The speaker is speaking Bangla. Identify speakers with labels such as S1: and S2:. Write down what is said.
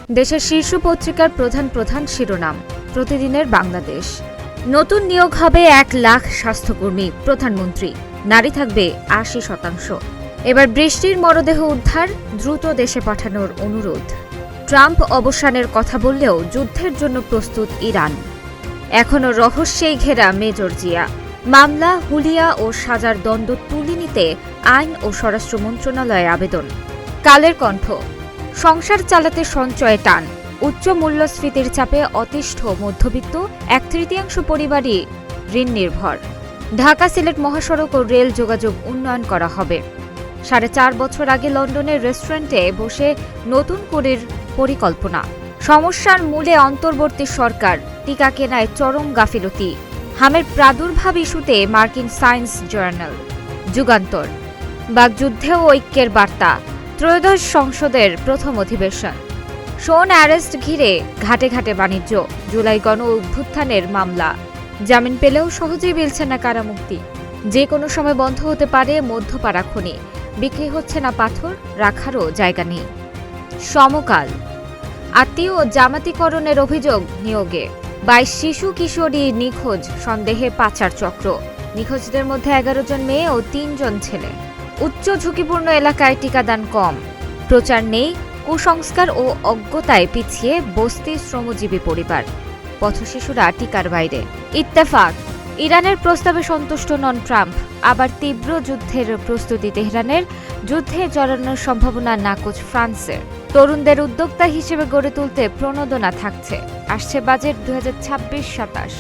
S1: দেশের শীর্ষ পত্রিকার প্রধান প্রধান শিরোনাম প্রতিদিনের বাংলাদেশ। নতুন নিয়োগ হবে 1 লাখ স্বাস্থ্যকর্মী, প্রধানমন্ত্রী। নারী থাকবে 80%। এবার বৃষ্টির মরদেহ উদ্ধার, দ্রুত দেশে পাঠানোর অনুরোধ। ট্রাম্প অবসানের কথা বললেও যুদ্ধের জন্য প্রস্তুত ইরান। এখনও রহস্যেই ঘেরা মেজর জিয়া। মামলা, হুলিয়া ও সাজার দ্বন্দ্ব তুলে নিতে আইন ও স্বরাষ্ট্র মন্ত্রণালয়ে আবেদন। কালের কণ্ঠ। সংসার চালাতে সঞ্চয়ে টান, উচ্চ মূল্যস্ফীতির চাপে অতিষ্ঠ মধ্যবিত্ত 1/3 পরিবারই ঋণ নির্ভর। ঢাকা সিলেট মহাসড়ক ও রেল যোগাযোগ উন্নয়ন করা হবে। 4.5 বছর আগে লন্ডনের রেস্টুরেন্টে বসে নতুন করের পরিকল্পনা। সমস্যার মূলে অন্তর্বর্তী সরকার, টিকা কেনায় চরম গাফিলতি। হামের প্রাদুর্ভাব ইস্যুতে মার্কিন সায়েন্স জার্নাল। যুগান্তর। বাকযুদ্ধেও ঐক্যের বার্তা, ত্রয়োদশ সংসদের প্রথম অধিবেশন। শোন অ্যারেস্ট ঘিরে ঘাটে ঘাটে বাণিজ্য, জুলাই গণ অভ্যুত্থানের মামলা। জামিন পেলেও সহজেই মিলছে না কারামুক্তি। যে কোনো সময় বন্ধ হতে পারে মধ্যপাড়া খনি। বিক্রি হচ্ছে না পাথর, রাখারও জায়গা নেই। সমকাল। আত্মীয় ও জামাতিকরণের অভিযোগ নিয়োগে। 22 শিশু কিশোরী নিখোঁজ, সন্দেহে পাচার চক্র। নিখোঁজদের মধ্যে 11 জন মেয়ে ও 3 জন ছেলে। উচ্চ ঝুঁকিপূর্ণ এলাকায় টিকাদান কম। প্রচার নেই, কুসংস্কার ও অজ্ঞতায় পিছিয়ে বস্তি শ্রমজীবী পরিবার। পথশিশুরা টিকার বাইরে। ইত্তেফাক। ইরানের প্রস্তাবে সন্তুষ্ট নন ট্রাম্প। আবার তীব্র যুদ্ধের প্রস্তুতি তেহরানের। যুদ্ধে জড়ানোর সম্ভাবনা নাকচ ফ্রান্সের। তরুণদের উদ্যোক্তা হিসেবে গড়ে তুলতে প্রণোদনা থাকছে। আসছে বাজেট 2026-27।